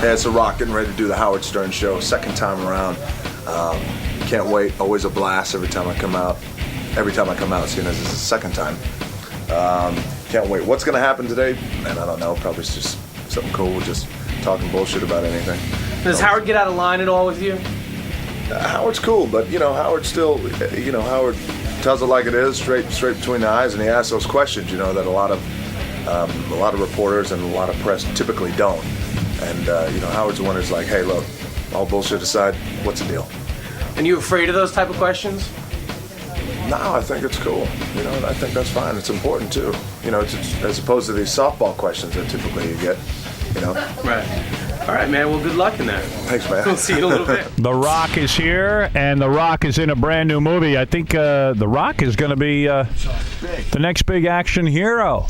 Yeah, it's The Rock getting ready to do the Howard Stern show, second time around. Can't wait. Always a blast every time I come out. Every time I come out, seeing as it's the second time. Can't wait. What's going to happen today? Man, I don't know. Probably it's just something cool, just talking bullshit about anything. Does Howard get out of line at all with you? Howard's cool, but, Howard still, Howard tells it like it is, straight between the eyes, and he asks those questions, that a lot of reporters and a lot of press typically don't. And, Howard's the one who's like, hey, look, all bullshit aside, what's the deal? And you afraid of those type of questions? No, I think it's cool. I think that's fine. It's important, too. As opposed to these softball questions that typically you get, Right. All right, man. Well, good luck in that. Thanks, man. We'll see you in a little bit. The Rock is here, and The Rock is in a brand new movie. I think The Rock is going to be the next big action hero.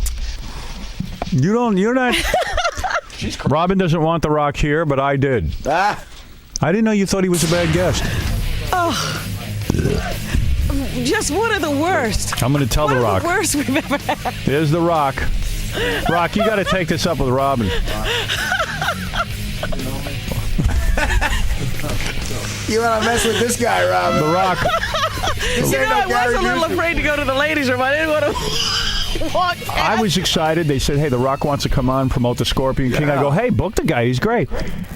You're not... Robin doesn't want The Rock here, but I did. I didn't know you thought he was a bad guest. Oh, just one of the worst. I'm going to tell The Rock. One of the worst we've ever had. There's The Rock. Rock, you got to take this up with Robin. You want to mess with this guy, Robin? The Rock. I was a little afraid to go to the ladies' room. I didn't want to walk past. I was excited. They said, hey, The Rock wants to come on, promote the Scorpion King. I go, hey, book the guy. He's great.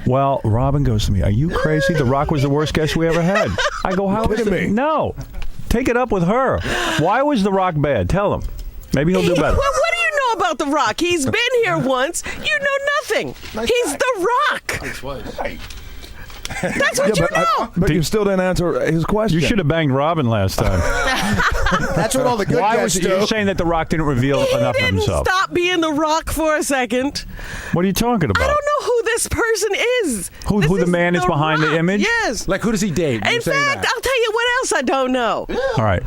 Well, Robin goes to me, are you crazy? The Rock was the worst guest we ever had. I go, how is it? No. Take it up with her. Why was The Rock bad? Tell him. Maybe he'll do better. Well, what do you know about The Rock? He's been here once. You know nothing. He's The Rock. That's what you know. But you still didn't answer his question. You should have banged Robin last time. That's what all the good Why guys was do. You're saying that The Rock didn't reveal enough of He didn't himself? stop being The Rock for a second. What are you talking about? I don't know who this person is. Who the man is behind the image? Yes. Like, who does he date? In fact, I'll tell you what else I don't know. All right.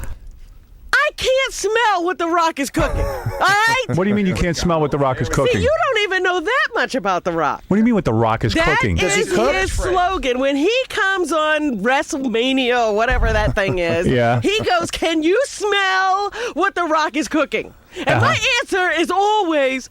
I can't smell what The Rock is cooking. All right? What do you mean you can't smell what The Rock is cooking? See, you don't even know that much about The Rock. What do you mean what The Rock is cooking? That is his slogan. When he comes on WrestleMania or whatever that thing is, Yeah. he goes, can you smell what The Rock is cooking? And my answer is always,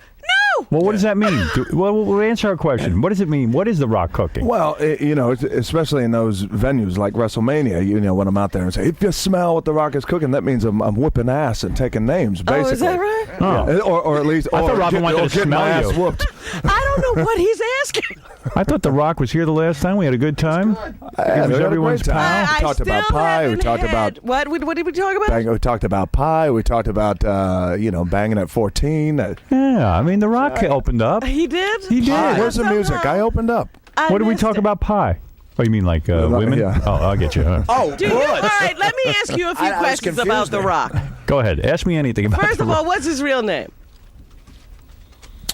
no. Well, what does that mean? We'll answer our question. What does it mean? What is The Rock cooking? Well, especially in those venues like WrestleMania, when I'm out there and say, if you smell what The Rock is cooking, that means I'm whipping ass and taking names, basically. Oh, is that right? Oh. Yeah. Or at least, I thought Robin wanted to get my smell ass you. whooped. I don't know what he's asking. I thought The Rock was here the last time. We had a good time. He was everyone's pal. We talked about pie. We talked about what did we talk about? We talked about pie. We talked about banging at 14. Yeah, I mean, The Rock opened up. He did? He did. Pie. Where's the music? I opened up. What did we talk about pie? Oh, you mean like women? Yeah. Oh, I'll get you. Huh? Oh, All good. right, let me ask you a few questions about The Rock. Go ahead. Ask me anything about First The of all, Rock. what's his real name?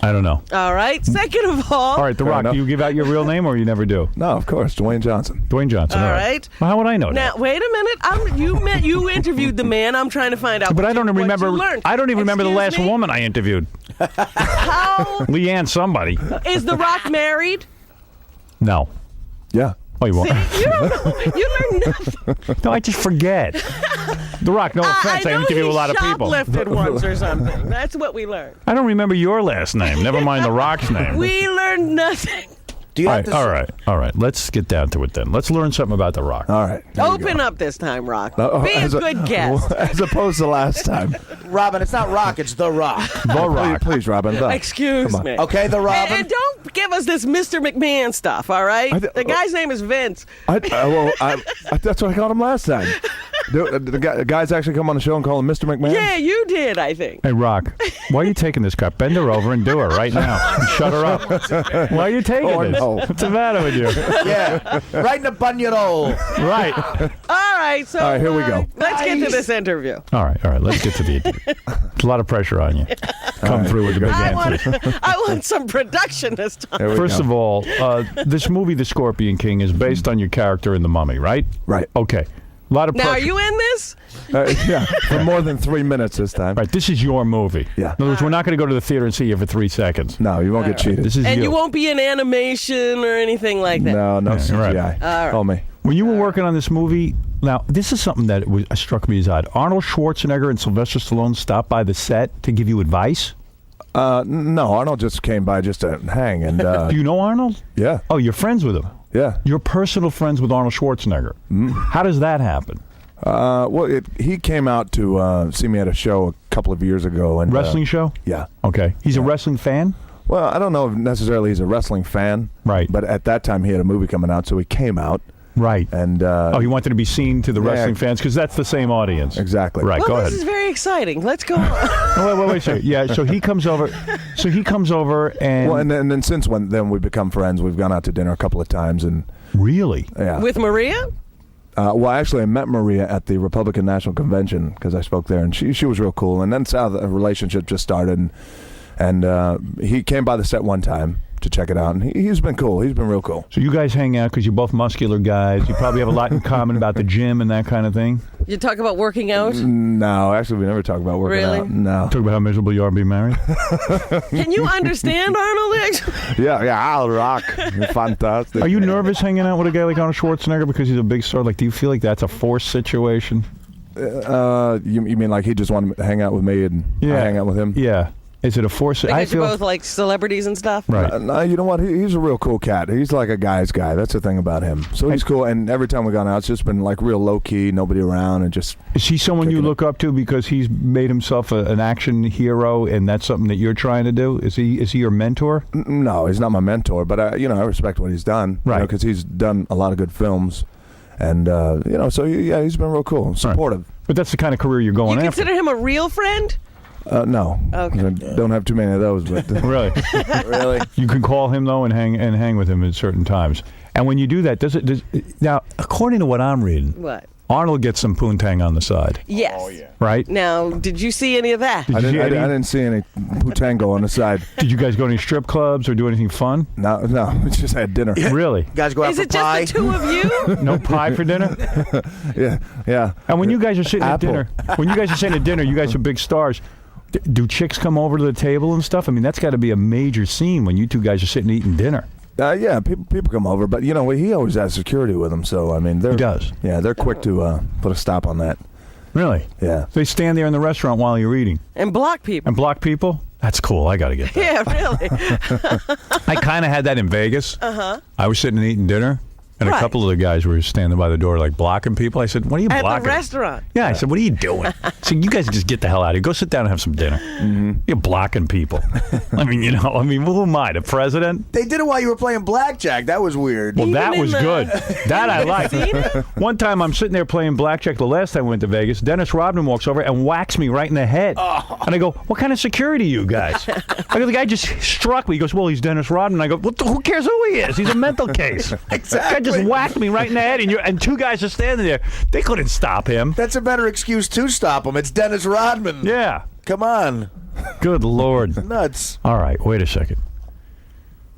I don't know. All right. Second of all. All right, The Rock, enough. do you give out your real name or you never do? No, of course, Dwayne Johnson. Dwayne Johnson. All right. Well, how would I know Now, that? wait a minute. You interviewed the man. I'm trying to find out. But I don't what remember. you learned. I don't even remember the last Excuse me? woman I interviewed. How Leanne somebody. is The Rock married? No. Yeah. Oh, you won't. See, you don't know. You learn nothing. No, I just forget. The Rock, no offense. I know interview he a lot of people. shoplifted once or something. That's what we learned. I don't remember your last name. Never mind The Rock's name. We learned nothing. Do you All have right, to all right. Let's get down to it then. Let's learn something about The Rock. All right. There you Open go. up this time, Rock. Oh, Be a as good guest. As opposed to last time. Robin, it's not Rock, it's The Rock. The Rock. Please, Robin. Excuse Come on. me. Okay, The Robin. And don't give us this Mr. McMahon stuff, all right? The guy's name is Vince. That's what I called him last time. The guys actually come on the show and call him Mr. McMahon? Yeah, you did, I think. Hey, Rock, why are you taking this crap? Bend her over and do it right now. Shut her up. Why are you taking this? no. What's the matter with you? Yeah, right in the bunion hole. Right. All right, so All right, here we go. Let's get to this interview. All right. Let's get to the interview. There's a lot of pressure on you. Come through with the big answers. I want some production this time. Here we First go. of all, this movie, The Scorpion King, is based on your character in The Mummy, right? Right. Okay. A lot of Now, pressure. are you in this? Yeah, for more than 3 minutes this time. Right, this is your movie. Yeah. In other words, we're not going to go to the theater and see you for 3 seconds. No, you won't get cheated. This is And you won't be in animation or anything like that? No CGI. right. All right. Call me. When you were working on this movie, now, this is something that struck me as odd. Arnold Schwarzenegger and Sylvester Stallone stopped by the set to give you advice? No, Arnold just came by just to hang, and Do you know Arnold? yeah, Oh, you're friends with him. yeah. You're personal friends with Arnold Schwarzenegger. How does that happen? Well, he came out to see me at a show a couple of years ago, and Wrestling show? Yeah. Okay. He's a wrestling fan? Well, I don't know if necessarily he's a wrestling fan, Right. But at that time he had a movie coming out, so he came out, Right. and Oh, he wanted to be seen to the Yeah. wrestling fans because that's the same audience. exactly. Right. Well, Go this ahead. is very exciting. Let's go on. Oh, wait a second. Yeah. So he comes over. And, Well, and then since then we've become friends. We've gone out to dinner a couple of times, and really. yeah. With Maria? Well, actually, I met Maria at the Republican National Convention because I spoke there, and she was real cool. And then that's how the relationship just started. And he came by the set one time to check it out, and he's been cool. He's been real cool. So you guys hang out because you're both muscular guys. You probably have a lot in common about the gym and that kind of thing. You talk about working out? No, actually, we never talk about working Really? out. No. Talk about how miserable you are being married. Can you understand Arnold? Actually? Yeah, I'll rock. Fantastic. Are you nervous hanging out with a guy like Arnold Schwarzenegger because he's a big star? Like, do you feel like that's a forced situation? You mean like he just wanted to hang out with me and I hang out with him? Yeah. Is it a forced? Because you're both like celebrities and stuff? Right. No, you know what? He's a real cool cat. He's like a guy's guy. That's the thing about him. So he's cool. And every time we've gone out, it's just been like real low key, nobody around, and just. Is he someone you kicking it. look up to because he's made himself an action hero, and that's something that you're trying to do? Is he your mentor? No, he's not my mentor, but I respect what he's done. Right. Because he's done a lot of good films, and so he's been real cool, supportive. But that's the kind of career you're going You after. consider him a real friend? No. Okay. I don't have too many of those, but Really? really. You can call him though and hang with him at certain times. And when you do that, now according to what I'm reading, What? Arnold gets some poontang on the side, Yes. right? Now, did you see any of that? Did I you see didn't, any- I didn't see any putango on the side. Did you guys go to any strip clubs or do anything fun? No, we just had dinner. Really? You guys go out Is for it just pie? the two of you? No pie for dinner? Yeah. And when you guys are sitting Apple. at dinner, you guys are big stars. Do chicks come over to the table and stuff? I mean, that's got to be a major scene when you two guys are sitting eating dinner. Yeah, people come over, but he always has security with him. So I mean, He does. Yeah, they're quick to put a stop on that. Really? Yeah. They stand there in the restaurant while you're eating And block people. and block people? That's cool. I got to get that. Yeah, really. I kind of had that in Vegas. Uh-huh. I was sitting and eating dinner, and Right. a couple of the guys were standing by the door, like, blocking people. I said, what are you At blocking? the restaurant. Yeah, I said, what are you doing? I said, you guys just get the hell out of here. Go sit down and have some dinner. You're blocking people. I mean, who am I, the president? They did it while you were playing blackjack. That was weird. Well, Even that in was the good. That I liked. casino? One time I'm sitting there playing blackjack the last time I went to Vegas. Dennis Rodman walks over and whacks me right in the head. And I go, what kind of security you guys? I go, the guy just struck me. He goes, well, he's Dennis Rodman. I go, who cares who he is? He's a mental case. Exactly. The guy just whacked me right in the head, and two guys are standing there. They couldn't stop him. That's a better excuse to stop him. It's Dennis Rodman. Yeah. Come on. Good Lord. Nuts. All right, wait a second.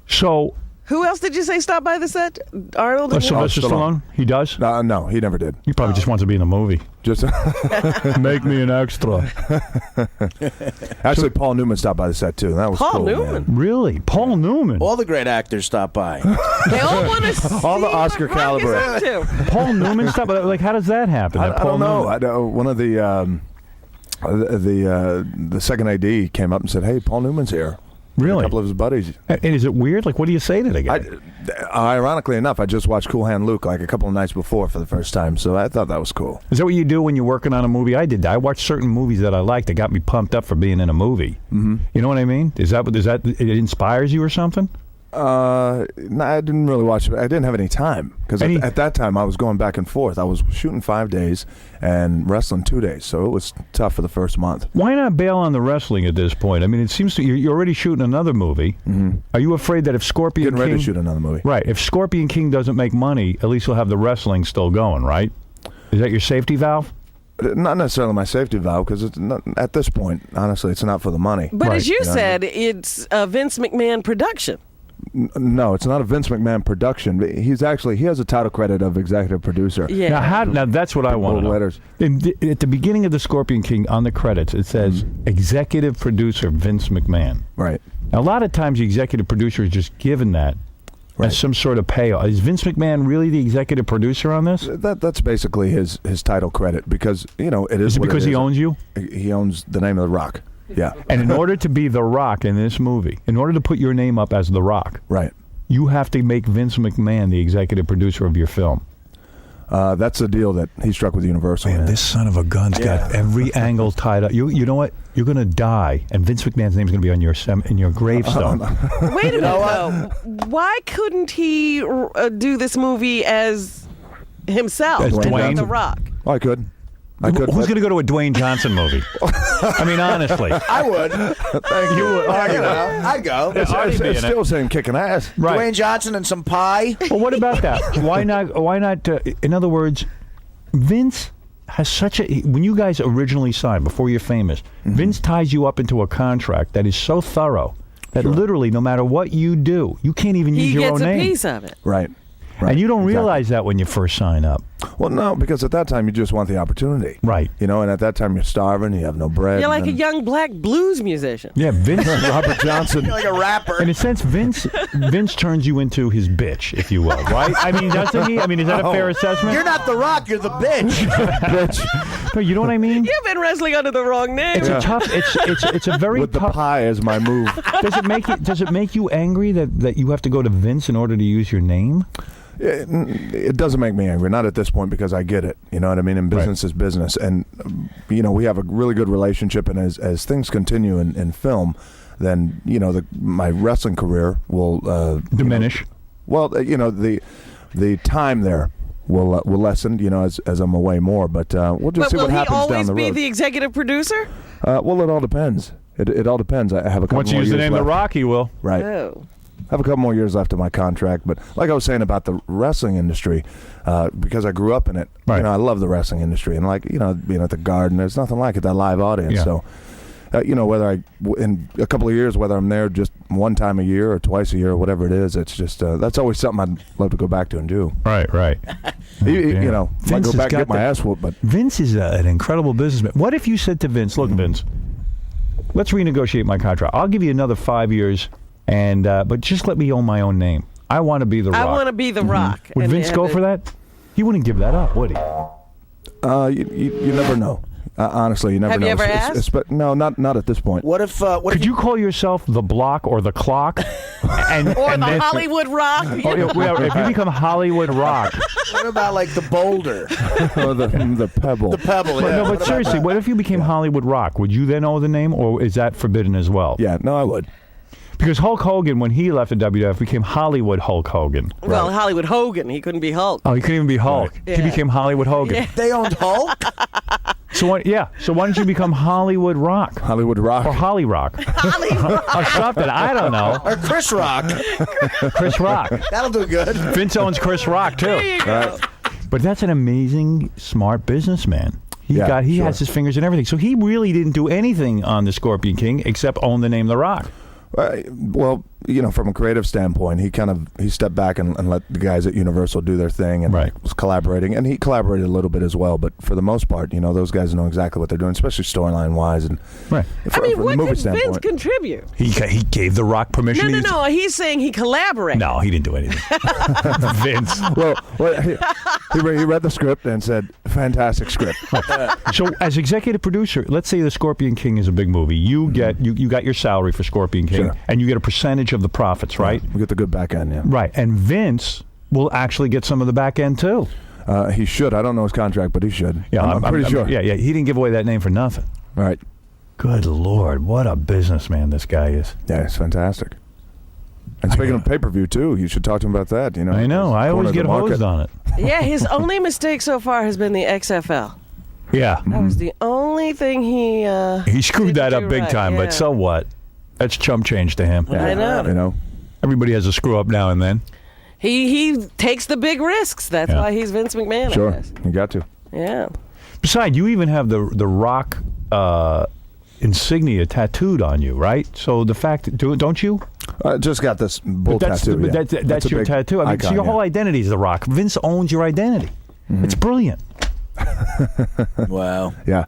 So, Who else did you say stopped by the set? Arnold? and Sylvester Stallone. Stallone, he does? No, he never did. He probably just wants to be in the movie. Just Make me an extra. actually, Paul Newman stopped by the set too. That was Paul cool, Newman? man. Really? Paul Newman? All the great actors stop by. They all want to see All the what Oscar Rock is caliber. up to. Paul Newman stuff? Like, how does that happen? I That Paul don't know. Newman- I know one of the second AD came up and said, "Hey, Paul Newman's here." A Really? couple of his buddies. And is it weird? Like, what do you say to the guy? Ironically enough, I just watched Cool Hand Luke like a couple of nights before for the first time, so I thought that was cool. Is that what you do when you're working on a movie? I did that. I watched certain movies that I liked that got me pumped up for being in a movie. Mm-hmm. You know what I mean? Is that it inspires you or something? No, I didn't really watch it. I didn't have any time because at that time I was going back and forth. I was shooting 5 days and wrestling 2 days, so it was tough for the first month. Why not bail on the wrestling at this point? I mean, it seems to you're already shooting another movie. Mm-hmm. Are you afraid that if Scorpion Getting ready King to shoot another movie. right, if Scorpion King doesn't make money, at least you'll have the wrestling still going, right? Is that your safety valve? Not necessarily my safety valve because at this point, honestly, it's not for the money. But Right. as you Yeah. said, it's a Vince McMahon production. No, it's not a Vince McMahon production. He has a title credit of executive producer. Yeah. Now that's what I want to know. letters. At the beginning of the Scorpion King, on the credits, it says executive producer Vince McMahon. Right. Now, a lot of times, the executive producer is just given that Right. as some sort of payoff. Is Vince McMahon really the executive producer on this? That's basically his title credit because it is. Is it what because he owns you? He owns the name of The Rock. Yeah. And in order to be The Rock in this movie, in order to put your name up as The Rock, Right. you have to make Vince McMahon the executive producer of your film. That's the deal that he struck with Universal. Man, this son of a gun's got every angle tied up. You know what? You're going to die, and Vince McMahon's name's going to be on your in your gravestone. Wait a minute, though. Why couldn't he do this movie as himself, As and not Dwayne? The Rock? Oh, I could. I could. Who's going to go to a Dwayne Johnson movie? I mean, honestly. I would. Thank you. I'd go. It's still saying kicking ass. Right. Dwayne Johnson and some pie. Well, what about that? Why not? Why not? In other words, Vince has such a. When you guys originally signed, before you're famous, Vince ties you up into a contract that is so thorough that literally, no matter what you do, you can't even use He your gets own a name. piece of it. Right. And you don't Exactly. realize that when you first sign up. Well, no, because at that time you just want the opportunity. Right. You know, and at that time you're starving, you have no bread. You're like a and young black blues musician. Yeah, Vince. Robert Johnson. You're like a rapper. In a sense, Vince turns you into his bitch, if you will, right? I mean, doesn't he? I mean, is that a fair assessment? You're not The Rock. You're the bitch. No, you know what I mean? You've been wrestling under the wrong name. It's a tough. It's a very With the tough. pie as my move. Does it make you angry that you have to go to Vince in order to use your name? It doesn't make me angry, not at this point, because I get it. You know what I mean? And business is business. And, you know, we have a really good relationship. And as things continue in film, then, you know, my wrestling career will Diminish. The time there will lessen, you know, as I'm away more. But we'll just see will what he happens down always the be road. the executive producer? Well, it all depends. It all depends. I have a couple Once more you use the years name The left. Rock, he will. Right. Oh. I have a couple more years left of my contract, but like I was saying about the wrestling industry, because I grew up in it, Right. you know, I love the wrestling industry, and like, you know, being at the Garden, there's nothing like it, that live audience. Yeah. So, you know, whether in a couple of years, whether I'm there just one time a year or twice a year or whatever it is, it's just that's always something I'd love to go back to and do. Right. You know, I Vince go has back and got get my the- ass whooped, but Vince is an incredible businessman. What if you said to Vince, "Look, Vince, let's renegotiate my contract. I'll give you another 5 years, and but just let me own my own name. I want to be The Rock." I want to be The Rock. Would and Vince have go it- for that? He wouldn't give that up, would he? you never know. Honestly, you never Have know. you ever asked? No, not at this point. What if? What Could if you call yourself The Block or The Clock? and, Or and the then- Hollywood Rock. Oh, if you become Hollywood Rock. What about like the boulder, Or the pebble. the pebble? But, Yeah. no, What but about seriously, that? what if you became Hollywood Rock? Would you then own the name, or is that forbidden as well? Yeah, no, I would. Because Hulk Hogan, when he left the WWF, became Hollywood Hulk Hogan. Well, Hollywood Hogan. He couldn't be Hulk. Oh, he couldn't even be Hulk. He Yeah. became Hollywood Hogan. They owned Hulk. So why don't you become Hollywood Rock Hollywood Rock. or Holly Rock Hollywood. or something? I don't know. Or Chris Rock. Chris Rock. That'll do good. Vince owns Chris Rock too. There you go. But that's an amazing, smart businessman. He Yeah, has sure. his fingers in everything. So he really didn't do anything on the Scorpion King except own the name The Rock. Well, you know, from a creative standpoint, he stepped back and let the guys at Universal do their thing and Right. was collaborating. And he collaborated a little bit as well, but for the most part, you know, those guys know exactly what they're doing, especially storyline wise and Right. from I mean, the what movie did Vince standpoint. contribute? He gave The Rock permission. No. He's saying he collaborated. No, he didn't do anything. Vince. well, he read the script and said, "Fantastic script." So, as executive producer, let's say the Scorpion King is a big movie. You get you got your salary for Scorpion King, Sure. and you get a percentage of the profits, right? We get the good back end, yeah. Right. And Vince will actually get some of the back end too. He should. I don't know his contract, but he should. Yeah, I'm pretty sure. Yeah. He didn't give away that name for nothing. Right. Good Lord, what a businessman this guy is. Yeah, it's fantastic. And speaking of pay-per-view too, you should talk to him about that. You know, I know. I always corner get of the market. hosed on it. Yeah, his only mistake so far has been the XFL. Yeah. That was the only thing he. He screwed that didn't up do big right, time, yeah. but so what? That's chump change to him. I know. You know, Everybody has a screw up now and then. He takes the big risks. That's Yeah. why he's Vince McMahon. I sure, guess. you got to. Yeah. Besides, you even have the Rock insignia tattooed on you, right? So the fact, don't you? I just got this bull But that's tattoo. but yeah. that's a your big tattoo. I mean, so icon, your yeah. whole identity is The Rock. Vince owns your identity. It's brilliant. Wow. Yeah.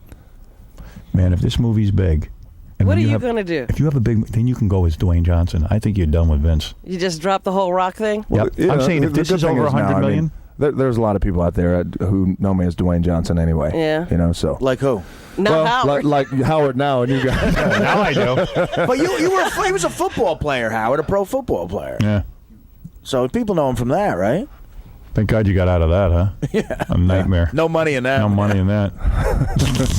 Man, if this movie's big. And What when are you have- going to do? If you have a big, then you can go as Dwayne Johnson. I think you're done with Vince. You just drop the whole rock thing? Yep. I'm saying if the this good is thing over now, 100 I mean, million, there's a lot of people out there who know me as Dwayne Johnson anyway. Yeah. You know, so Like who? Not well, Howard. like Howard now, and you guys. Now I do. But he was a football player, Howard, a pro football player. Yeah. So people know him from that, right? Thank God you got out of that, huh? Yeah. A nightmare. No money in that. No money in that.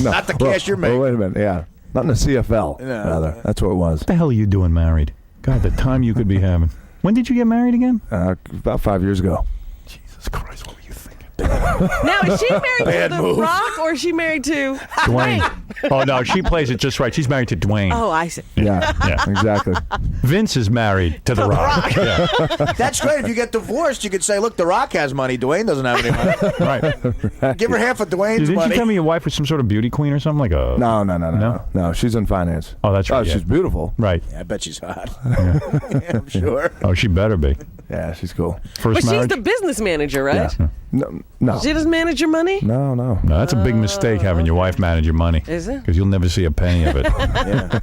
No. Not the cash you're making. Wait a minute. Yeah. Not in the CFL. No. Rather. That's what it was. What the hell are you doing married? God, the time you could be having. When did you get married again? About 5 years ago. Jesus Christ, what were you thinking? Now, is she married Bad to The move. Rock or is she married to Dwayne. Oh, no, she plays it just right. She's married to Dwayne. Oh, I see. Yeah. Yeah. Exactly. Vince is married to The Rock. Yeah. That's great. If you get divorced, you could say, look, The Rock has money. Dwayne doesn't have any money. Right. Give her half of Dwayne's Didn't money. you tell me your wife was some sort of beauty queen or something? Like a No. She's in finance. Oh, that's right. Oh, yeah. she's beautiful. Right. Yeah, I bet she's hot. Yeah, I'm sure. Oh, she better be. Yeah, she's cool. First But she's marriage? the business manager, right? Yeah. No. She doesn't manage your money? No. No, that's a big mistake having your wife manage your money. Is it? Because you'll never see a penny of it. Yeah.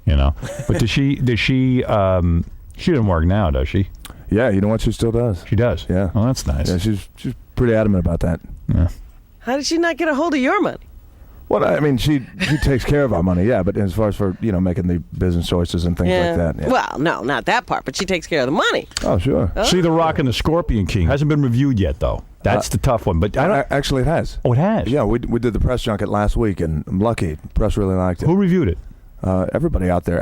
You know. But she she doesn't work now, does she? Yeah, you know what? She still does. She does. Yeah. Oh, that's nice. Yeah, she's pretty adamant about that. Yeah. How did she not get a hold of your money? Well, I mean, she takes care of our money, yeah. But as far as for making the business choices and things like that. Yeah. Well, no, not that part, but she takes care of the money. Oh, sure. See, The Rock and the Scorpion King hasn't been reviewed yet, though. That's the tough one. But I don't. Actually, it has. Oh, it has. Yeah, we did the press junket last week, and I'm lucky. The press really liked it. Who reviewed it? Everybody out there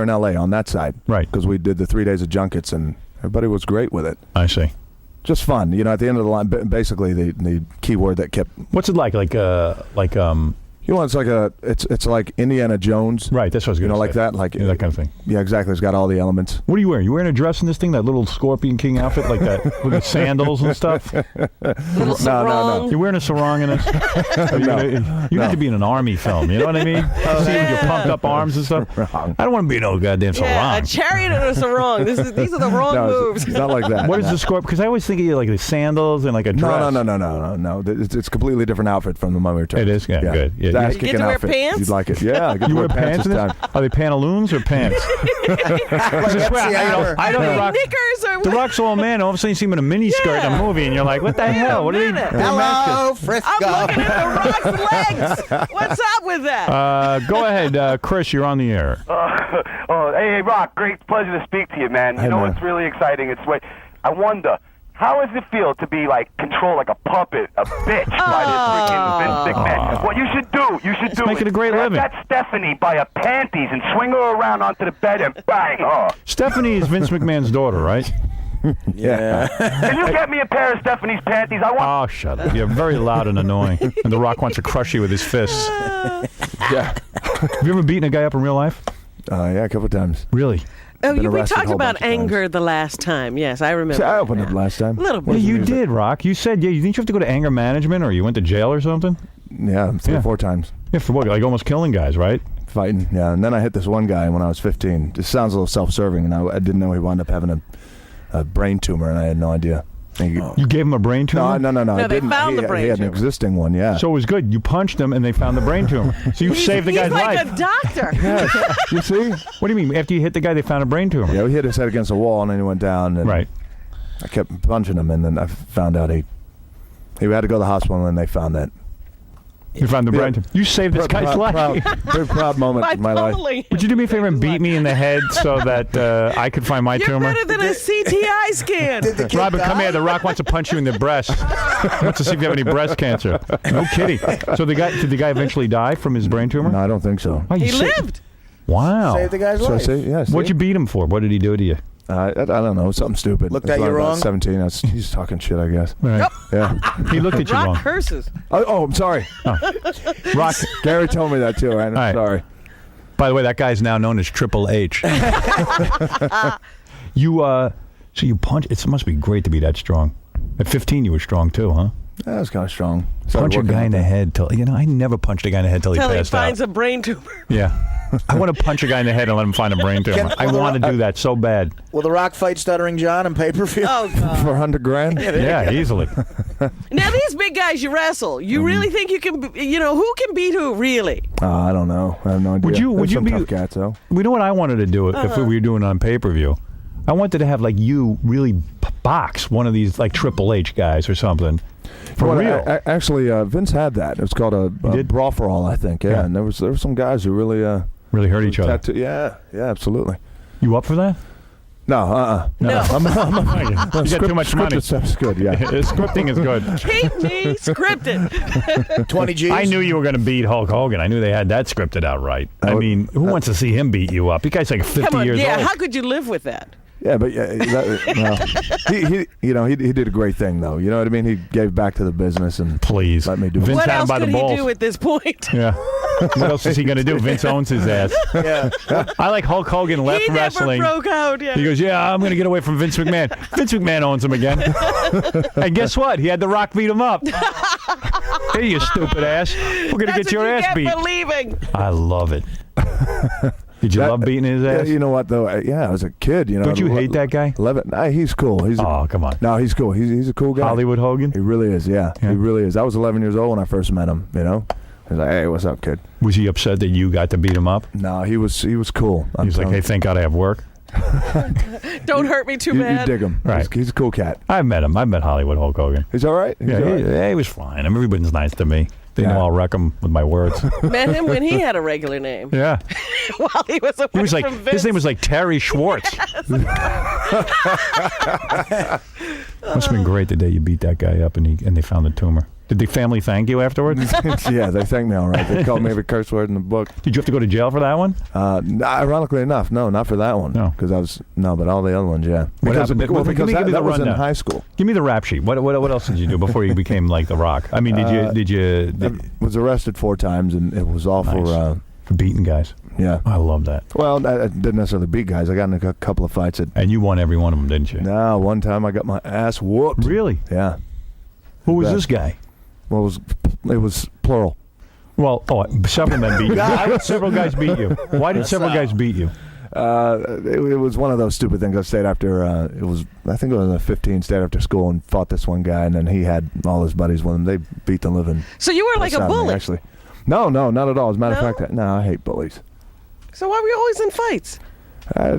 in L.A. on that side. Right. Because we did the 3 days of junkets, and everybody was great with it. I see. Just fun. At the end of the line, basically the key word that kept. What's it like? It's like Indiana Jones. Right. That's what I was going to say. Like that, like Yeah, that kind of thing. Yeah, exactly. It's got all the elements. What are you wearing? You wearing a dress in this thing? That little Scorpion King outfit, like that, with the sandals and stuff. Little sarong. You're wearing a sarong in this. You need to be in an army film. You know what I mean? See with your pumped up arms and stuff. Wrong. I don't want to be no goddamn sarong. Yeah, a chariot and a sarong. These are the wrong No, moves. it's not like that. What is the Scorpion? Because I always think of you like the sandals and like a dress. No. It's a completely different outfit from the Mummy Returns. It is? Yeah, good. Yeah. It's an You ass-kicking get to wear outfit. pants? You'd like it. Yeah, I get You to wear pants this in this? time. Are they pantaloons or pants? I know The Rock. Knickers or The Rock's old man. All of a sudden you see him in a mini skirt in a movie, and you're like, "What the hell? What are you?" Hello, Frisco. I'm looking at The Rock's legs. What's up with that? Go ahead, Chris. You're on the air. Hey, Rock, great pleasure to speak to you, man. Hey, You know man. what's really exciting? I wonder, how does it feel to be, controlled like a puppet, a bitch by this freaking Vince McMahon? What you should do make it is a great grab living. that Stephanie by her panties and swing her around onto the bed and bang her. Stephanie is Vince McMahon's daughter, right? Yeah. Can you get me a pair of Stephanie's panties? I want... Oh, shut up. You're very loud and annoying. And The Rock wants to crush you with his fists. Yeah. Have you ever beaten a guy up in real life? Yeah, a couple of times. Really? Oh, Been we arrested a talked whole about bunch of times. anger the last time. Yes, I remember. See, I opened up last time. A little Yeah, bit. you did, Rock. You said, you didn't you have to go to anger management or you went to jail or something? Yeah, three or 4 times. Yeah, for what? Like almost killing guys, right? Fighting, yeah. And then I hit this one guy when I was 15. This sounds a little self-serving, and I didn't know he wound up having a brain tumor, and I had no idea. You gave him a brain tumor? No. No, I they didn't. found he, the brain He had an tumor. existing one, yeah. So it was good. You punched him and they found the brain tumor. So you saved the guy's He's like life. a doctor. Yes. You see? What do you mean? After you hit the guy, they found a brain tumor? Yeah, we hit his head against a wall, and then he went down. And Right. I kept punching him, and then I found out he had to go to the hospital, and then they found that. You found the brain Yeah. tumor. You saved this guy's life. Very proud moment By in my life. pummeling him. Would you do me a favor and beat me in the head so that I could find my You're tumor? better than a CTI scan. Did the kid Robert, come die? here. The Rock wants to punch you in the breast. He wants to see if you have any breast cancer. No kidding. So did the guy eventually die from his brain tumor? No, I don't think so. Why, you He sa- lived. Wow. Saved the guy's So I life. say, yes. What'd you beat him for? What did he do to you? I don't know, something stupid. Looked It was at you when I was wrong? about 17. He's talking shit, I guess. Right. Yeah. He looked at you Rock wrong. curses. Oh, I'm sorry. Rock. Gary told me that too. I'm right. sorry. By the way, that guy's now known as Triple H. So you punch. It must be great to be that strong. At 15, you were strong too, huh? That was kind of strong. Punch a guy in the head till I never punched a guy in the head till he Till he passed finds out. a brain tumor. Yeah. I want to punch a guy in the head and let him find a brain tumor. I want to do that so bad. Will The Rock fight Stuttering John in pay-per-view? Oh, God. For $100,000. Yeah, easily. Now, these big guys you wrestle, you really think you can, who can beat who, really? I don't know. I have no idea. Would you There's some be- tough cats though? We know what I wanted to do if we were doing it on pay-per-view. I wanted to have like you really box one of these like Triple H guys or something. For Well, real. Actually, Vince had that. It was called a did? brawl for all, I think. Yeah, Yeah. and there were some guys who really Really hurt each other. Yeah, absolutely. You up for that? No, No. You got too much money. Scripted stuff's good. Yeah. Scripting is good. Keep me scripted. 20 G's. I knew you were going to beat Hulk Hogan. I knew they had that scripted out right. I mean, who wants to see him beat you up? You guy's like 50 Come on, years yeah. old. How could you live with that? Yeah, but he did a great thing though. You know what I mean? He gave back to the business and Please. let me do it. Vince What had him else by the could he balls. do at this point? Yeah. What else is he going to do? Vince owns his ass. Yeah. I like Hulk Hogan left He never wrestling. broke out. Yeah. He goes, yeah, I'm going to get away from Vince McMahon. Vince McMahon owns him again. And guess what? He had The Rock beat him up. Hey, you stupid ass. We're going to That's get your what you ass get beat. for leaving. I love it. Did you love beating his Yeah, ass? you know what though? Yeah, I was a kid. You know, Don't you hate that guy? Love it. Nah, he's cool. Oh, come on. No, he's cool. He's a cool guy. Hollywood Hogan? He really is. Yeah, Yeah. he really is. I was 11 years old when I first met him. You know, I was like, "Hey, what's up, kid?" Was he upset that you got to beat him up? No, he was cool. He was like, hey, thank God I have work. Don't hurt me too you bad. dig him. Right. He's a cool cat. I met him. I met Hollywood Hulk Hogan. He's all right. He's Yeah, all right. he was fine. I mean, everybody's nice to me. They Yeah. know I'll wreck them with my words. Met him when he had a regular name. Yeah. While he was away He was like, from Vince. his name was like Terry Schwartz. Must have been great the day you beat that guy up and they found the tumor. Did the family thank you afterwards? Yeah, they thanked me all right. They called me every curse word in the book. Did you have to go to jail for that one? Ironically enough, no, not for that one. No. Because but all the other ones, yeah. What happened? Well, Give because me the that was in rundown. high school. Give me the rap sheet. What else did you do before you became like The Rock? I mean, did you I was arrested 4 times, and it was all for beating guys? yeah. I love that. Well, I didn't necessarily beat guys. I got in a couple of fights. And you won every one of them, didn't you? No, one time I got my ass whooped. Really? Yeah. Who was Bad. this guy? Well, it was plural. Well, several men beat you. Several guys beat you. Why did several guys beat you? It was one of those stupid things. I stayed after I think it was a 15. Stayed after school and fought this one guy, and then he had all his buddies with him. They beat the living. So you were like a out of me, bully. actually. No, not at all. As a matter No? of fact, I hate bullies. So why were you always in fights?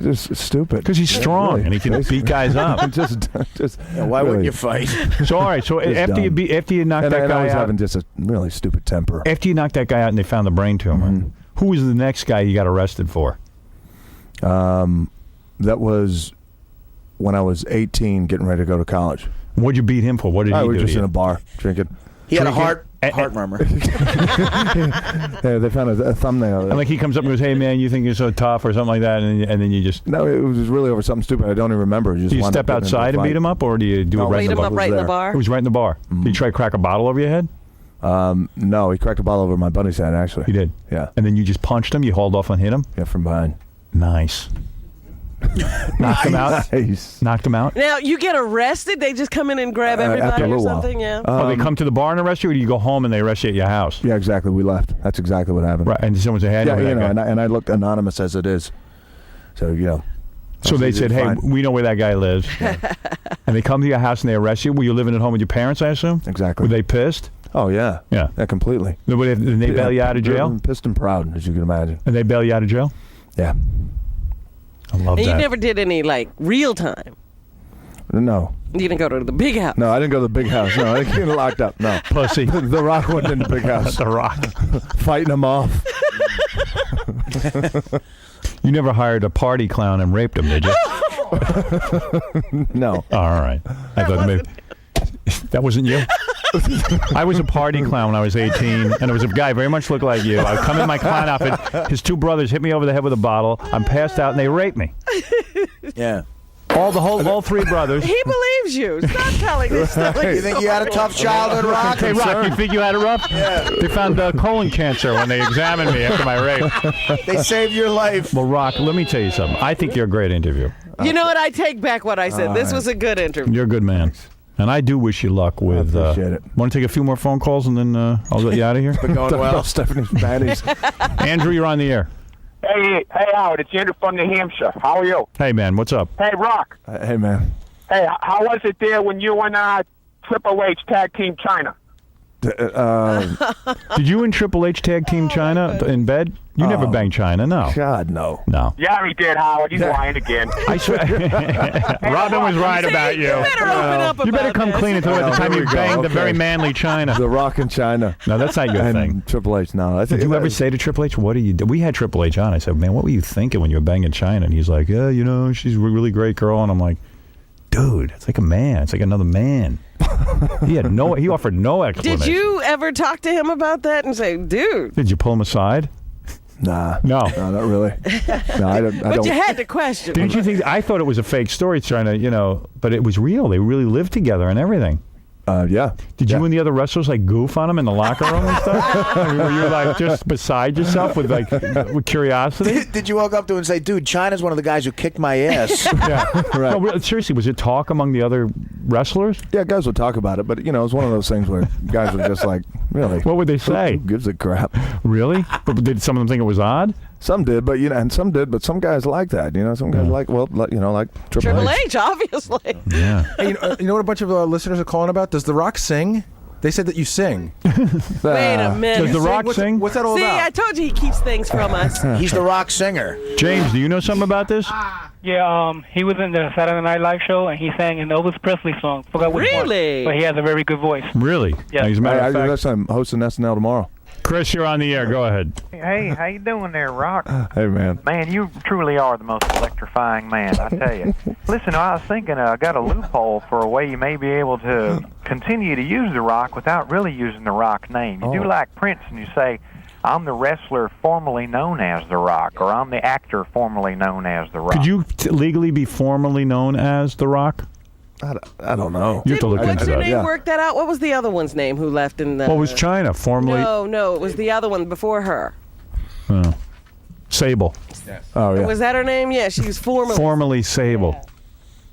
Just stupid. Because he's strong really. and he can beat guys up. just. Why really. wouldn't you fight? So all right. So Just after dumb. you knocked And that I guy was out, having just a really stupid temper. after you knocked that guy out and they found the brain tumor, who was the next guy you got arrested for? That was when I was 18, getting ready to go to college. What'd you beat him for? What did I he was do? just to in you? a bar drinking. He had a Drinking- heart murmur. Yeah, they found a thumbnail. And like he comes up and goes, "Hey man, you think you're so tough" or something like that, and then you just No, it was really over something stupid. I don't even remember. do you step outside and beat him up, or do you do No, it right Beat in the him bar? up right in the there. bar? It was right in the bar. Did you try to crack a bottle over your head? No, he cracked a ball over my buddy's head, actually. He did. Yeah. And then you just punched him. You hauled off and hit him. Yeah, from behind. Nice. Knocked him out. Nice. Knocked him out. Now you get arrested. They just come in and grab after everybody a or little while. something. Yeah. Oh, they come to the bar and arrest you, or do you go home and they arrest you at your house? Yeah, exactly. We left. That's exactly what happened. Right. And someone said, "Hey, I know Yeah, that you know, guy." and I looked anonymous as it is. So, So they said, "Hey, fine. we know where that guy lives," and they come to your house and they arrest you. Were you living at home with your parents? I assume. Exactly. Were they pissed? Oh, yeah. Yeah. Yeah, completely. Did they bail you out of jail? Pissed and proud, as you can imagine. And they bail you out of jail? Yeah. I love And that. you never did any like real time. No. You didn't go to the big house. No, I didn't go to the big house. No, I didn't get locked up. No. Pussy. The Rock wasn't in the big house. The Rock. Fighting him off. You never hired a party clown and raped him, did you? No. All right. I thought maybe that wasn't you. I was a party clown when I was 18, and there was a guy very much looked like you. I would come in my clown outfit. His 2 brothers hit me over the head with a bottle. I'm passed out, and they raped me. Yeah. All 3 brothers. He believes you. Stop telling this story. You think you had a tough childhood, Rock? Hey, Rock, you think you had it rough? Yeah. They found colon cancer when they examined me after my rape. They saved your life. Well, Rock, let me tell you something. I think you're a great interview. You know what? I take back what I said. This was a good interview. You're a good man. And I do wish you luck with... appreciate it. Want to take a few more phone calls, and then I'll let you out of here? Been going well. Stephanie's panties. Andrew, you're on the air. Hey, Howard, it's Andrew from New Hampshire. How are you? Hey, man, what's up? Hey, Rock. Hey, man. Hey, how was it there when you and Triple H tag team China? Did you and Triple H tag team China in bed? You never banged China, no. God, no. No. Yeah, he did, Howard. He's lying again. I swear. Robin was right about you. You better open up You better about come this. clean until the time here you we go. banged the Okay. very manly China. The Rock in China. No, that's not your and thing. Triple H, no. I think Did you ever say to Triple H, what do you do? We had Triple H on. I said, man, what were you thinking when you were banging China? And he's like, yeah, you know, she's a really great girl. And I'm like, dude, it's like a man. It's like another man. He offered no explanation. Did you ever talk to him about that and say, dude? Did you pull him aside? Nah. No. No, not really. No, I don't. But you had to question him. Didn't you think? I thought it was a fake story trying to, but it was real. They really lived together and everything. Yeah. Did you and the other wrestlers like goof on him in the locker room and stuff? Were you like just beside yourself with curiosity? Did you walk up to him and say, dude, China's one of the guys who kicked my ass? Yeah. Right. No, seriously, was it talk among the other wrestlers? Yeah, guys would talk about it, but it was one of those things where guys were just like, really? What would they say? Who gives a crap? Really? But did some of them think it was odd? Some did, but and some did, but some guys like that. Some guys like Triple H, obviously. Yeah. Hey, you know what a bunch of listeners are calling about? Does The Rock sing? They said that you sing. Wait a minute. Does The Rock sing? What's that all See, about? I told you he keeps things from us. He's the rock singer. James, do you know something about this? Yeah, he was in the Saturday Night Live show, and he sang an Elvis Presley song. Forgot which one. Really? But he has a very good voice. Really? Yeah. As a matter of fact. I'm hosting SNL tomorrow. Chris, you're on the air. Go ahead. Hey, how you doing there, Rock? Hey, man. Man, you truly are the most electrifying man, I tell you. Listen, I was thinking I got a loophole for a way you may be able to continue to use The Rock without really using The Rock name. You do like Prince and you say, I'm the wrestler formerly known as The Rock, or I'm the actor formerly known as The Rock. Could you legally be formally known as The Rock? I don't know. You have to look What's into your that. name? yeah. Work that out. What was the other one's name who left in the... What was China? Formerly No, it was the other one before her. Sable. Oh, yeah. Was that her name? Yeah, she was formerly... Formerly Sable.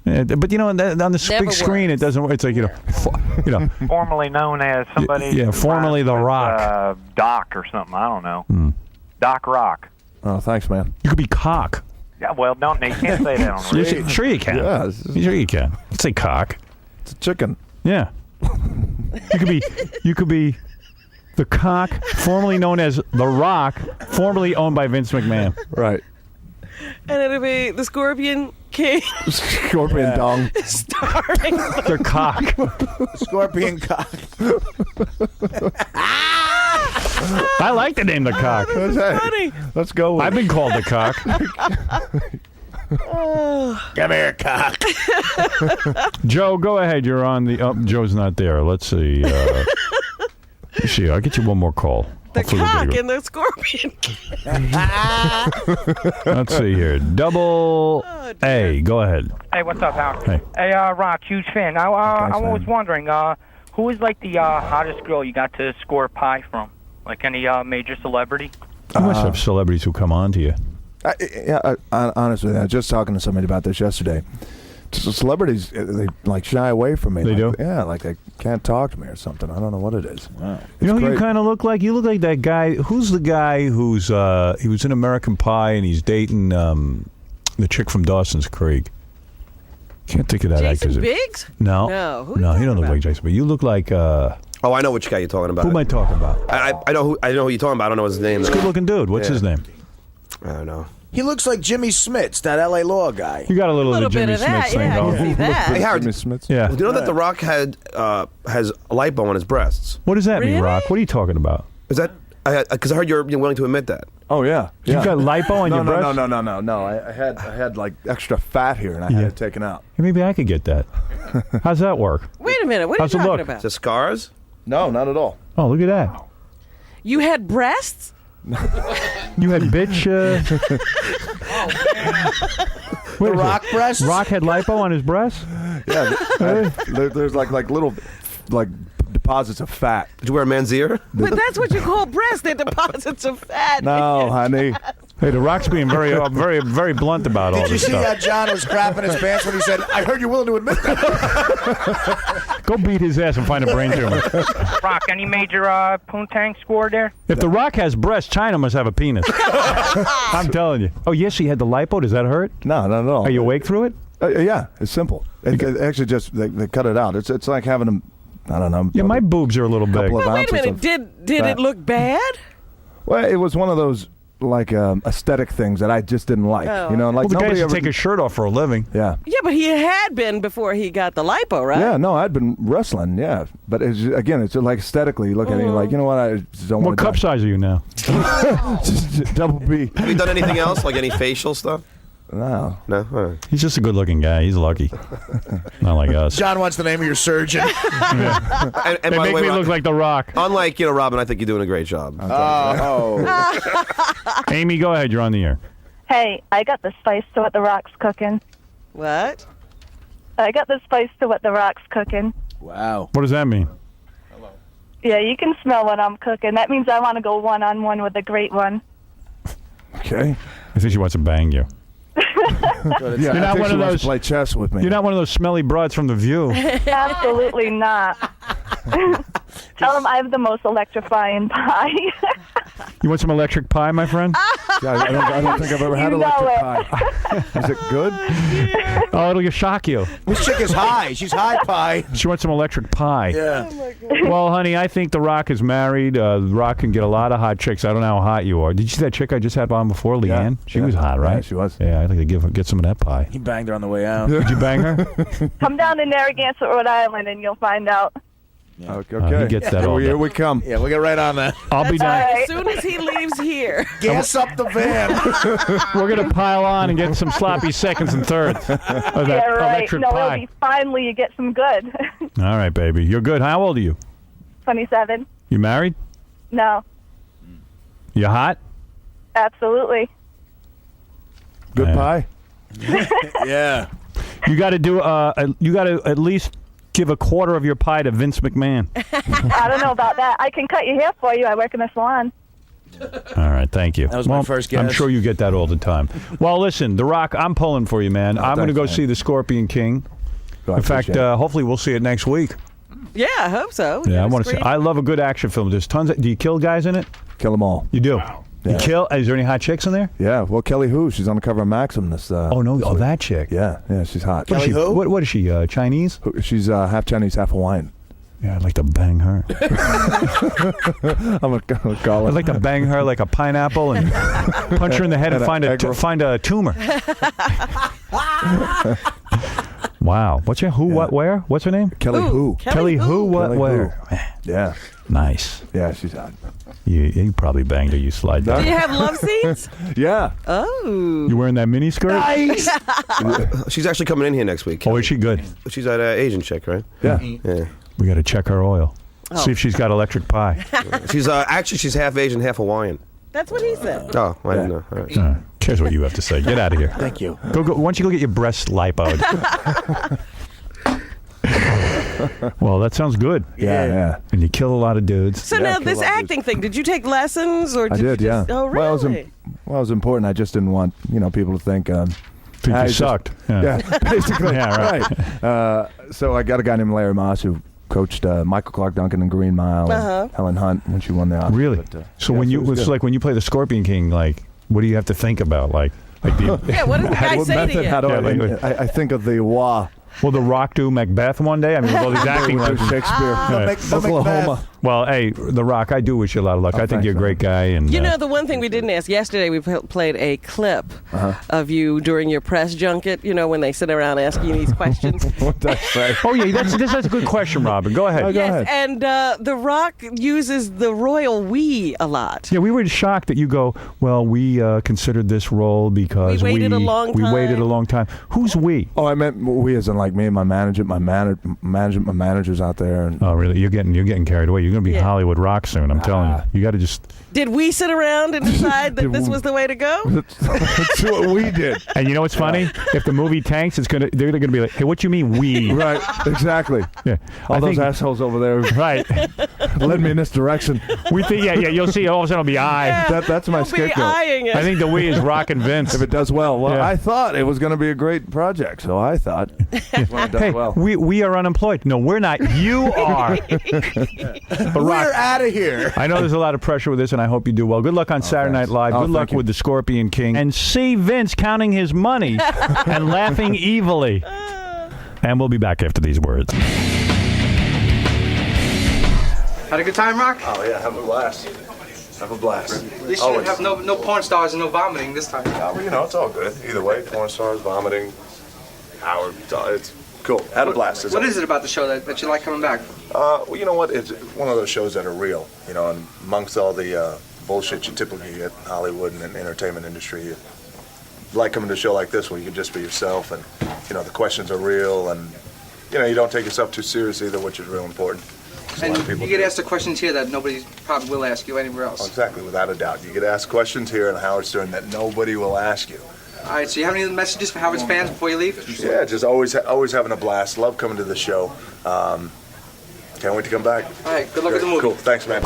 Yeah, but on the Never big screen, works. it doesn't work. It's like Formerly known as somebody... Yeah, formerly The Rock. Doc or something, I don't know. Doc Rock. Oh, thanks, man. you could be Cock. Yeah, well, you can't say that on radio. Sure you can. Yeah, Sure you can. Say Cock. it's a chicken. Yeah. You could be the Cock, formerly known as The Rock, formerly owned by Vince McMahon. Right. And it'll be the Scorpion King Scorpion dong. starring... The Cock. Scorpion cock. I like the name The Cock. funny. Let's go with I've been called The Cock. Come here, cock. Joe, go ahead. You're on the... Oh, Joe's not there. Let's see. Let's see. I'll get you one more call. The Hopefully we'll cock get and the Scorpion King. Let's see here. Double A. Go ahead. Hey, what's up, Howard? Hey. Hey, Rock, huge fan. I was man. wondering, who is like the hottest girl you got to score pie from? Like any major celebrity? You must have celebrities who come on to you. Honestly, I was just talking to somebody about this yesterday. Celebrities, they like shy away from me. They do? Yeah, like they can't talk to me or something. I don't know what it is. Wow. You know who you kind of look like? You look like that guy. Who's the guy who's he was in American Pie and he's dating the chick from Dawson's Creek? Can't think of that Jason actor's Biggs? No, No, who are you no, he talking don't look about? like Jason. But you look like Oh, I know which guy you're talking about. who am I talking about? I know who you're talking about. I don't know his name. This though. good-looking dude. What's Yeah. his name? I don't know. He looks like Jimmy Smits, that L.A. Law guy. You got a little of the bit Jimmy of that, Smith thing yeah, I going. can see that. Hey, Howard, Jimmy Smith. Yeah. do you know that The Rock has lipo on his breasts? What does that mean, Really? Rock? What are you talking about? Is that because I heard you're willing to admit that? Oh yeah. You got lipo on no, your no, breast? no. I had like extra fat here, and I had it taken out. Maybe I could get that. How's that work? Wait a minute. What are How's you it talking look? about? Is it scars? No, not at all. Oh, look at that. You had breasts? You had bitch. Wait a Rock second. breasts? Rock had lipo on his breast. Yeah, there's like little like deposits of fat. Did you wear a man's ear? But that's what you call breasts. They're deposits of fat. No, honey. Hey, The Rock's being very, very, very blunt about all Did you this see how stuff. John was crapping his pants when he said, I heard you're willing to admit that? Go beat his ass and find a brain tumor. Rock, any major poontang score there? If The Rock has breasts, China must have a penis. I'm telling you. Oh, yes, he had the lipo. Does that hurt? No, not at all. Are you awake through it? Yeah, it's simple. It actually just they cut it out. It's like having I don't know. Yeah, my boobs are a little big. Couple of Well, wait a ounces minute. of Did fat. it look bad? Well, it was one of those like aesthetic things that I just didn't like. Oh. You know, like Well, the guy nobody has to ever. take his shirt off for a living. Yeah. Yeah, but he had been before he got the lipo, right? Yeah, no, I'd been wrestling, yeah. But it's again, it's like aesthetically, you look at it, you're like, you know what, I just don't What want to cup size are you now? Just double B. Have you done anything else, like any facial stuff? No. No. All right. He's just a good-looking guy. He's lucky. Not like us. John wants the name of your surgeon. And They by make the way, me Rob, look like The Rock. unlike Robin, I think you're doing a great job. Amy, go ahead. You're on the air. Hey, I got the spice to what the Rock's cooking. What? I got the spice to what the Rock's cooking. Wow. What does that mean? Yeah, you can smell what I'm cooking. That means I want to go one-on-one with the great one. Okay. I think she wants to bang you. Yeah, You're I not think one she of wants those. to play chess with me. You're not one of those smelly broads from The View. Absolutely not. Tell them I have the most electrifying pie. You want some electric pie, my friend? Yeah, I don't think I've ever had You know electric it. pie. Is it good? Oh, it'll shock you. This chick is high. She's high pie. She wants some electric pie. Yeah. Well, honey, I think The Rock is married. The Rock can get a lot of hot chicks. I don't know how hot you are. Did you see that chick I just had on before, Leanne? She was hot, right? Yeah, she was. Yeah, I'd like to get some of that pie. He banged her on the way out. Did you bang her? Come down to Narragansett, Rhode Island, and you'll find out. Okay. He gets that all day. Here we come. Yeah, we'll get right on that. I'll be down. Right. As soon as he leaves here. Gas up the van. We're going to pile on and get some sloppy seconds and thirds of that Yeah, right. electric No, pie. it'll be finally you get some good. All right, baby. You're good. How old are you? 27. You married? No, You hot? absolutely. Good Yeah. pie. Yeah. You got to do. You got to at least give a quarter of your pie to Vince McMahon. I don't know about that. I can cut your hair for you. I work in a salon. All right, thank you. That was my first guess. I'm sure you get that all the time. Well, listen, The Rock, I'm pulling for you, man. I'm going to thanks, go man. see The Scorpion King. I In fact, appreciate it. hopefully we'll see it next week. Yeah, I hope so. Yeah, I want to see. I love a good action film. There's tons of. Do you kill guys in it? Kill them all. You do. You Yeah. kill. Is there any hot chicks in there? Yeah. Well, Kelly Hu, she's on the cover of Maxim this. Oh no! this Oh, week. that chick. Yeah, she's hot. What is she? Kelly who? What is she? Chinese? She's half Chinese, half Hawaiian. Yeah, I'd like to bang her. I'm gonna call her. I'd like to bang her like a pineapple and punch her in the head and find a tumor. Wow. What's your who? What? Where? What's her name? Kelly Hu. Kelly who? What? Kelly Where? Yeah. Nice. Yeah, she's hot. You probably banged her. You slide Do down. you have love scenes? Yeah. Oh. You wearing that mini skirt? Nice. She's actually coming in here next week. Oh, is she good? She's that Asian chick, right? Yeah. Yeah. We got to check her oil. See if she's got electric pie. She's actually she's half Asian, half Hawaiian. That's what he said. Oh, I didn't know. All right. Cares what you have to say. Get out of here. Thank you. Go. Why don't you go get your breasts lipoed? Well, that sounds good. Yeah. And you kill a lot of dudes. So now this acting thing, did you take lessons or I did did, you yeah. just, Oh, really? Well, it was important. I just didn't want people to think. Think I you just- sucked. Yeah, basically. Yeah, right. So I got a guy named Larry Moss who coached Michael Clark Duncan in Green Mile Uh-huh. and Helen Hunt when she won the Oscar. Really? But, So yeah, when you it was it's good. like when you play the Scorpion King, like what do you have to think about? Like do you, Yeah, what does the guy what say method? to you? How do Yeah, I think of the wah. will The Rock do Macbeth one day? I mean, with all these acting We'll do lessons. Shakespeare. Yeah. Oklahoma. Well, hey, The Rock, I do wish you a lot of luck. I think thanks, you're a great guy. And You know, the one thing we didn't ask yesterday, we played a clip of you during your press junket, when they sit around asking you these questions. What did I say? oh yeah, that's a good question, Robin. Go ahead. Go ahead. And The Rock uses the royal we a lot. Yeah, we were shocked that you go, well, we considered this role because We waited a long we waited time." a long time. Who's we? Oh, I meant we as in like me and my management, my managers out there. And Oh, really? You're getting carried away. You're going to be Yeah. Hollywood rock soon. I'm telling you. You got to just. Did we sit around and decide that Did this we- was the way to go? that's what we did. And you know what's funny? If the movie tanks, they're going to be like, hey, what you mean we? Right, exactly. Yeah. All I those think- assholes over there Right. led me in this direction. We think, yeah. You'll see. All of a sudden, it'll be I. Yeah. That's my You'll be scapegoat. eyeing it. I think the we is Rock and Vince. If it does well, Yeah. I thought it was going to be a great project, so I thought when it does Hey, well. we are unemployed. No, we're not. You are. But We're Rock, out of here. I know there's a lot of pressure with this, and I hope you do well. Good luck on Saturday Night thanks. Live. Oh, Good luck thank you. with the Scorpion King. And see Vince counting his money and laughing evilly. And we'll be back after these words. Had a good time, Rock? Oh yeah, have a blast. Have a blast. At least you didn't have no porn stars and no vomiting this time. Yeah, well, you know, it's all good. Either way, porn stars, vomiting, Howard, it's cool. Had a blast. What is it about the show that you like coming back? Well, you know what? It's one of those shows that are real. You know, and amongst all the bullshit you typically get in Hollywood and in the entertainment industry, you like coming to a show like this where you can just be yourself, and you know the questions are real, and you know you don't take yourself too seriously either, which is real important. And you get asked the questions here that nobody probably will ask you anywhere else. Oh, exactly, without a doubt. You get asked questions here in Howard Stern that nobody will ask you. All right, so you have any messages for Howard's fans before you leave? Yeah, just always having a blast. Love coming to the show. Can't wait to come back. All right, good luck with the movie. Cool, thanks, man.